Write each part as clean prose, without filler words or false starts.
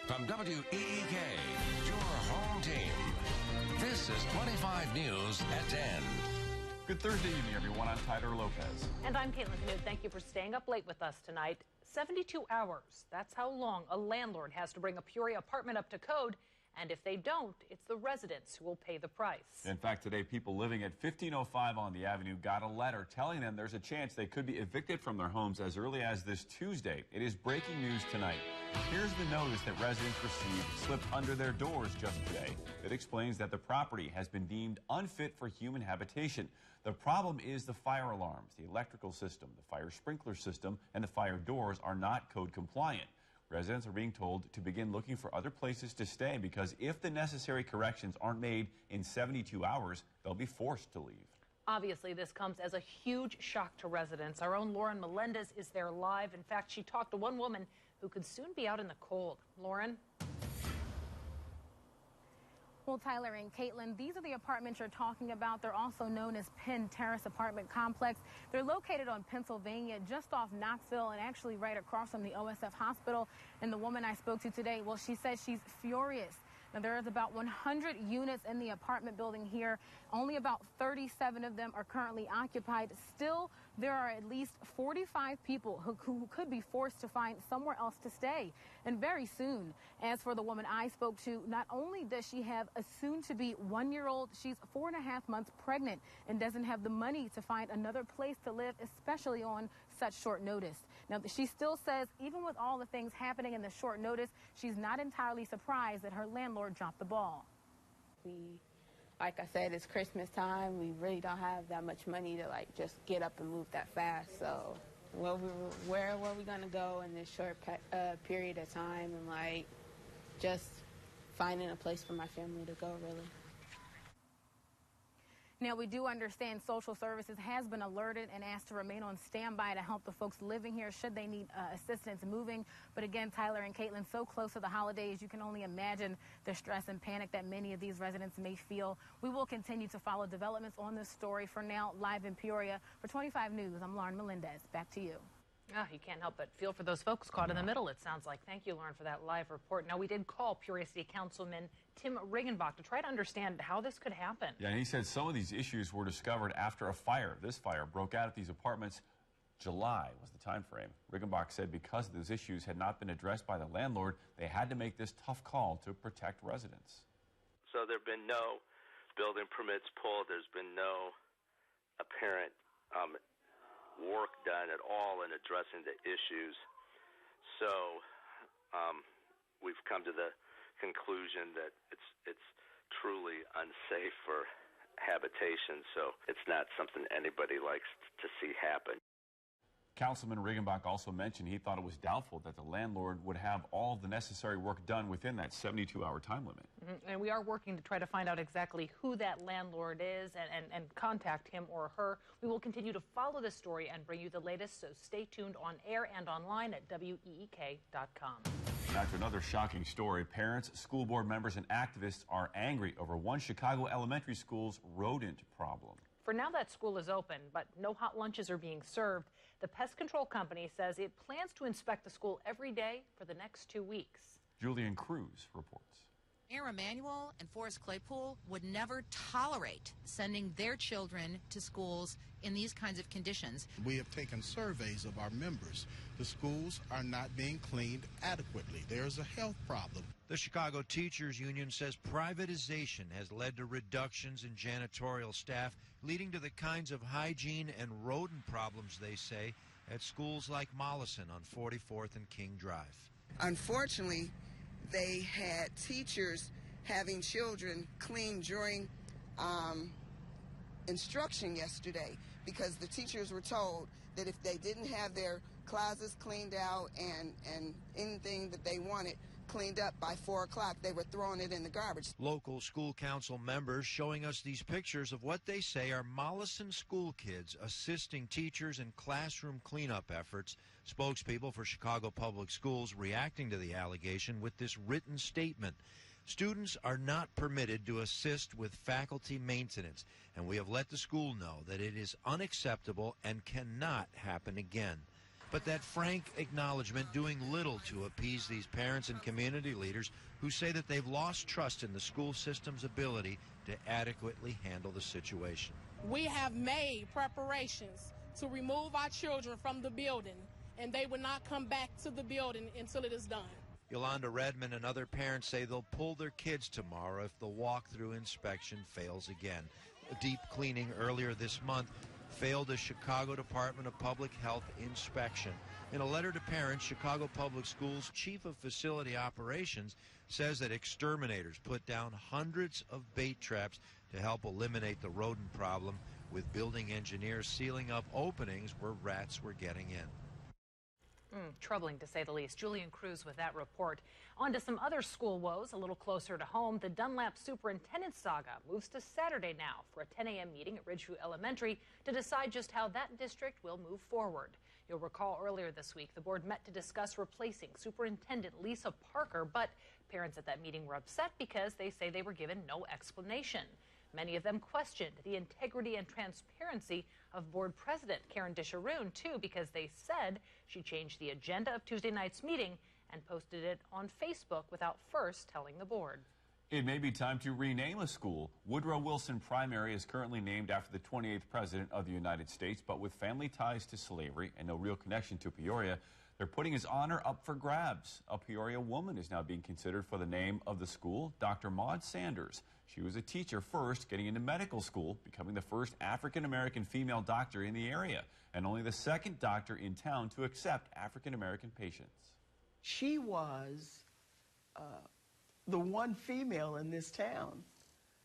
From WEEK, your home team. This is 25 News at 10. Good Thursday evening, everyone. I'm Tyler Lopez. And I'm Caitlin Canute. Thank you for staying up late with us tonight. 72 hours. That's how long a landlord has to bring a Peoria apartment up to code. And if they don't, it's the residents who will pay the price. In fact, today, people living at 1505 on the Avenue got a letter telling them there's a chance they could be evicted from their homes as early as this Tuesday. It is breaking news tonight. Here's the notice that residents received slipped under their doors just today. It explains that the property has been deemed unfit for human habitation. The problem is the fire alarms, the electrical system, the fire sprinkler system, and the fire doors are not code compliant. Residents are being told to begin looking for other places to stay because if the necessary corrections aren't made in 72 hours, they'll be forced to leave. Obviously, this comes as a huge shock to residents. Our own Lauren Melendez is there live. In fact, she talked to one woman who could soon be out in the cold. Lauren? Well, Tyler and Caitlin, these are the apartments you're talking about. They're also known as Penn Terrace Apartment Complex. They're located on Pennsylvania, just off Knoxville, and actually right across from the OSF hospital. And the woman I spoke to today, well, she says she's furious. Now, there is about 100 units in the apartment building here. Only about 37 of them are currently occupied. Still, there are at least 45 people who could be forced to find somewhere else to stay, and very soon. As for the woman I spoke to, not only does she have a soon-to-be one-year-old, she's 4.5 months pregnant and doesn't have the money to find another place to live, especially on such short notice. Now, she still says even with all the things happening in the short notice, she's not entirely surprised that her landlord dropped the ball. Like I said, it's Christmas time. We really don't have that much money to just get up and move that fast. So where are we gonna go in this short period of time, and just finding a place for my family to go, really. Now, we do understand social services has been alerted and asked to remain on standby to help the folks living here should they need assistance moving. But again, Tyler and Caitlin, so close to the holidays, you can only imagine the stress and panic that many of these residents may feel. We will continue to follow developments on this story. For now, live in Peoria, for 25 News, I'm Lauren Melendez. Back to you. You can't help but feel for those folks caught in the middle, it sounds like. Thank you, Lauren, for that live report. Now, we did call Peoria City Councilman Tim Riggenbach to try to understand how this could happen. Yeah, and he said some of these issues were discovered after a fire. This fire broke out at these apartments. July was the time frame. Riggenbach said because those issues had not been addressed by the landlord, they had to make this tough call to protect residents. So there have been no building permits pulled. There's been no apparent work done at all in addressing the issues. So we've come to the conclusion that it's truly unsafe for habitation, so it's not something anybody likes to see happen. Councilman Riggenbach also mentioned he thought it was doubtful that the landlord would have all the necessary work done within that 72-hour time limit. And we are working to try to find out exactly who that landlord is and contact him or her. We will continue to follow this story and bring you the latest, so stay tuned on air and online at WEEK.com. Now to another shocking story. Parents, school board members, and activists are angry over one Chicago elementary school's rodent problem. For now, that school is open, but no hot lunches are being served. The pest control company says it plans to inspect the school every day for the next 2 weeks. Julian Cruz reports. Mayor Emanuel and Forrest Claypool would never tolerate sending their children to schools in these kinds of conditions. We have taken surveys of our members. The schools are not being cleaned adequately. There's a health problem. The Chicago Teachers Union says privatization has led to reductions in janitorial staff, leading to the kinds of hygiene and rodent problems, they say, at schools like Mollison on 44th and King Drive. Unfortunately, they had teachers having children clean during instruction yesterday because the teachers were told that if they didn't have their closets cleaned out and anything that they wanted cleaned up by 4 o'clock, they were throwing it in the garbage. Local school council members showing us these pictures of what they say are Mollison school kids assisting teachers in classroom cleanup efforts. Spokespeople for Chicago Public Schools reacting to the allegation with this written statement. Students are not permitted to assist with faculty maintenance, and we have let the school know that it is unacceptable and cannot happen again. but that frank acknowledgement doing little to appease these parents and community leaders who say that they've lost trust in the school system's ability to adequately handle the situation. We have made preparations to remove our children from the building, and they will not come back to the building until it is done. Yolanda Redmond and other parents say they'll pull their kids tomorrow if the walkthrough inspection fails again. A deep cleaning earlier this month failed a Chicago Department of Public Health inspection. In a letter to parents, Chicago Public Schools Chief of Facility Operations says that exterminators put down hundreds of bait traps to help eliminate the rodent problem, with building engineers sealing up openings where rats were getting in. Troubling, to say the least. Julian Cruz with that report. On to some other school woes a little closer to home. The Dunlap superintendent saga moves to Saturday now for a 10 a.m. meeting at Ridgeview Elementary to decide just how that district will move forward. You'll recall earlier this week the board met to discuss replacing Superintendent Lisa Parker, but parents at that meeting were upset because they say they were given no explanation. Many of them questioned the integrity and transparency of board president Karen Disharoon, too, because they said she changed the agenda of Tuesday night's meeting and posted it on Facebook without first telling the board. It may be time to rename a school. Woodrow Wilson Primary is currently named after the 28th president of the United States, but with family ties to slavery and no real connection to Peoria, they're putting his honor up for grabs. A Peoria woman is now being considered for the name of the school, Dr. Maud Sanders. She was a teacher first, getting into medical school, becoming the first African-American female doctor in the area, and only the second doctor in town to accept African-American patients. She was the one female in this town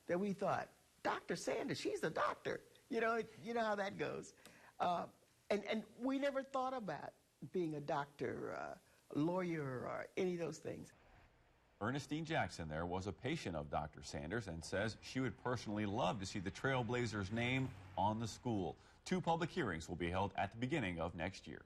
that we thought, Dr. Sanders, she's a doctor. You know how that goes. And we never thought about being a doctor, lawyer, or any of those things. Ernestine Jackson there was a patient of Dr. Sanders and says she would personally love to see the Trailblazers' name on the school. 2 public hearings will be held at the beginning of next year.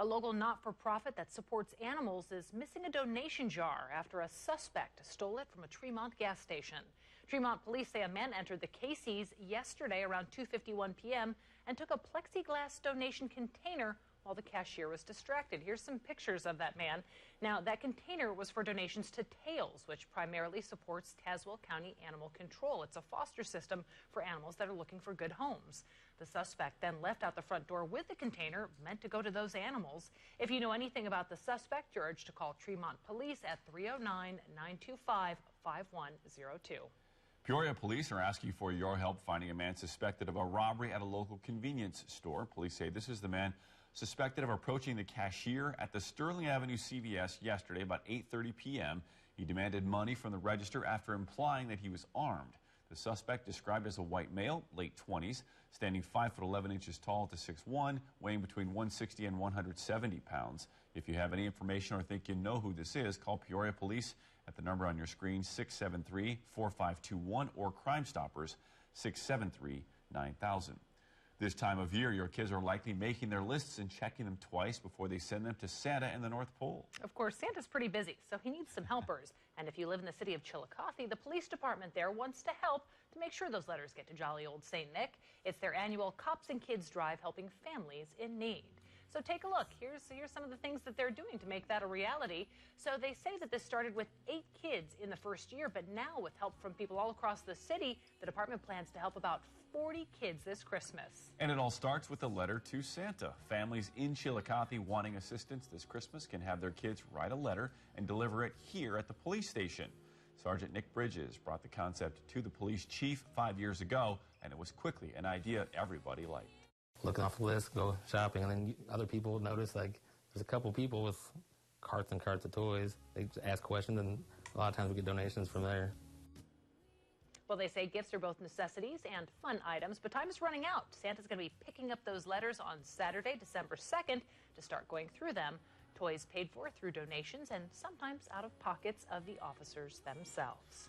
A local not-for-profit that supports animals is missing a donation jar after a suspect stole it from a Tremont gas station. Tremont police say a man entered the Casey's yesterday around 2:51 p.m. and took a plexiglass donation container while the cashier was distracted. Here's some pictures of that man. Now, that container was for donations to TAILS, which primarily supports Tazewell County Animal Control. It's a foster system for animals that are looking for good homes. The suspect then left out the front door with the container meant to go to those animals. If you know anything about the suspect, you're urged to call Tremont Police at 309-925-5102. Peoria police are asking for your help finding a man suspected of a robbery at a local convenience store. Police say this is the man suspected of approaching the cashier at the Sterling Avenue CVS yesterday about 8:30 p.m. He demanded money from the register after implying that he was armed. The suspect, described as a white male, late 20s, standing 5'11" tall to 6'1", weighing between 160 and 170 pounds. If you have any information or think you know who this is, call Peoria Police at the number on your screen, 673-4521, or Crime Stoppers, 673-9000. This time of year, your kids are likely making their lists and checking them twice before they send them to Santa in the North Pole. Of course, Santa's pretty busy, so he needs some helpers. And if you live in the city of Chillicothe, the police department there wants to help to make sure those letters get to jolly old St. Nick. It's their annual Cops and Kids Drive, helping families in need. So take a look. Here's some of the things that they're doing to make that a reality. So they say that this started with 8 kids in the first year, but now with help from people all across the city, the department plans to help about 40 kids this Christmas. And it all starts with a letter to Santa. Families in Chillicothe wanting assistance this Christmas can have their kids write a letter and deliver it here at the police station. Sergeant Nick Bridges brought the concept to the police chief 5 years ago, and it was quickly an idea everybody liked. Looking off the list, go shopping, and then other people notice, like, there's a couple people with carts and carts of toys. They just ask questions, and a lot of times we get donations from there. Well, they say gifts are both necessities and fun items, but time is running out. Santa's going to be picking up those letters on Saturday, December 2nd, to start going through them. Toys paid for through donations and sometimes out of pockets of the officers themselves.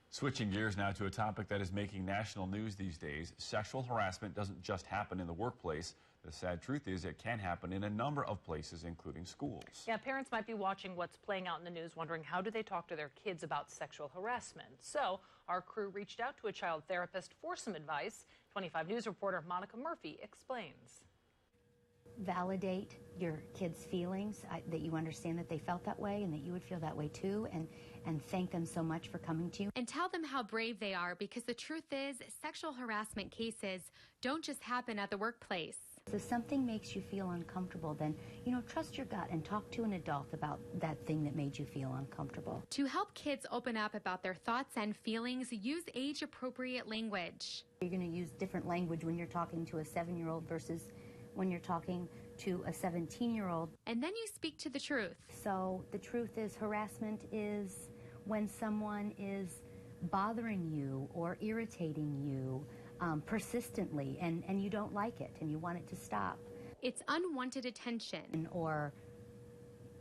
Switching gears now to a topic that is making national news these days. Sexual harassment doesn't just happen in the workplace. The sad truth is it can happen in a number of places, including schools. Yeah, parents might be watching what's playing out in the news, wondering how do they talk to their kids about sexual harassment. So our crew reached out to a child therapist for some advice. 25 News reporter Monica Murphy explains. validate your kids' feelings, that you understand that they felt that way and that you would feel that way too, and thank them so much for coming to you. And tell them how brave they are, because the truth is, sexual harassment cases don't just happen at the workplace. So if something makes you feel uncomfortable, then, trust your gut and talk to an adult about that thing that made you feel uncomfortable. To help kids open up about their thoughts and feelings, use age-appropriate language. You're going to use different language when you're talking to a 7-year-old versus when you're talking to a 17-year-old. And then you speak to the truth. So the truth is, harassment is when someone is bothering you or irritating you persistently, and you don't like it and you want it to stop. It's unwanted attention or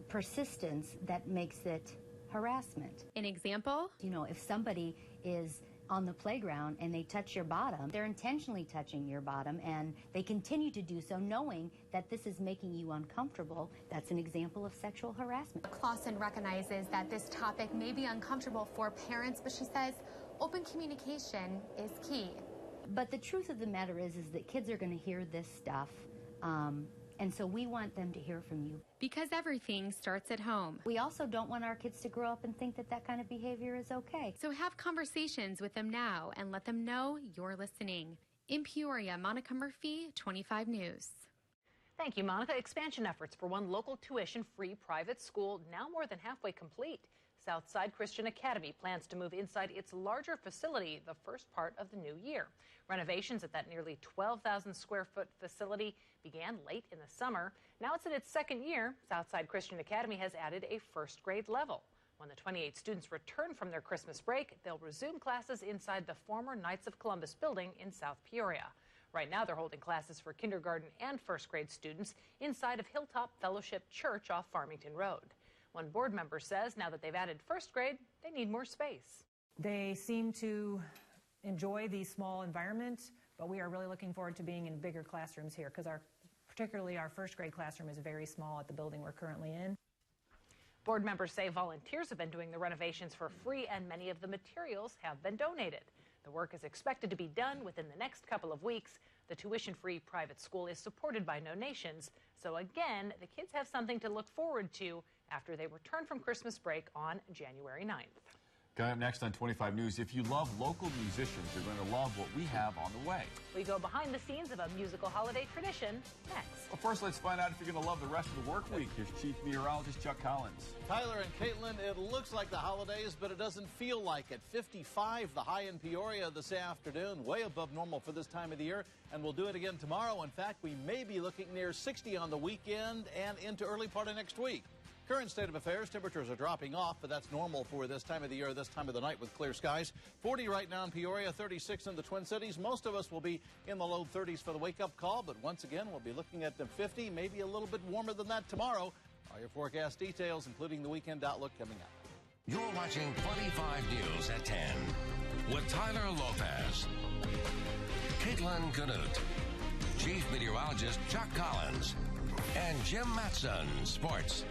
persistence that makes it harassment. An example? If somebody is on the playground and they touch your bottom, they're intentionally touching your bottom, and they continue to do so knowing that this is making you uncomfortable. That's an example of sexual harassment. Clausen recognizes that this topic may be uncomfortable for parents, but she says open communication is key. But the truth of the matter is that kids are going to hear this stuff, and so we want them to hear from you. Because everything starts at home. We also don't want our kids to grow up and think that that kind of behavior is okay. So have conversations with them now and let them know you're listening. In Peoria, Monica Murphy, 25 News. Thank you, Monica. Expansion efforts for one local tuition-free private school now more than halfway complete. Southside Christian Academy plans to move inside its larger facility the first part of the new year. Renovations at that nearly 12,000 square foot facility began late in the summer. Now it's in its second year. Southside Christian Academy has added a first grade level. When the 28 students return from their Christmas break, they'll resume classes inside the former Knights of Columbus building in South Peoria. Right now they're holding classes for kindergarten and first grade students inside of Hilltop Fellowship Church off Farmington Road. One board member says now that they've added first grade, they need more space. They seem to enjoy the small environment, but we are really looking forward to being in bigger classrooms here, because particularly our first grade classroom is very small at the building we're currently in. Board members say volunteers have been doing the renovations for free, and many of the materials have been donated. The work is expected to be done within the next couple of weeks. The tuition-free private school is supported by donations, so again, the kids have something to look forward to after they return from Christmas break on January 9th. Coming up next on 25 News, if you love local musicians, you're going to love what we have on the way. We go behind the scenes of a musical holiday tradition next. Well, first, let's find out if you're going to love the rest of the work week. Here's Chief Meteorologist Chuck Collins. Tyler and Caitlin, it looks like the holidays, but it doesn't feel like it. 55, the high in Peoria this afternoon, way above normal for this time of the year, and we'll do it again tomorrow. In fact, we may be looking near 60 on the weekend and into early part of next week. Current state of affairs, temperatures are dropping off, but that's normal for this time of the year, this time of the night with clear skies. 40 right now in Peoria, 36 in the Twin Cities. Most of us will be in the low 30s for the wake-up call, but once again, we'll be looking at the 50, maybe a little bit warmer than that tomorrow. All your forecast details, including the weekend outlook, coming up. You're watching 25 News at 10 with Tyler Lopez, Caitlin Canute, Chief Meteorologist Chuck Collins, and Jim Matson, Sports.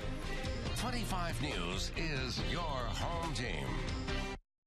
25 News is your home team.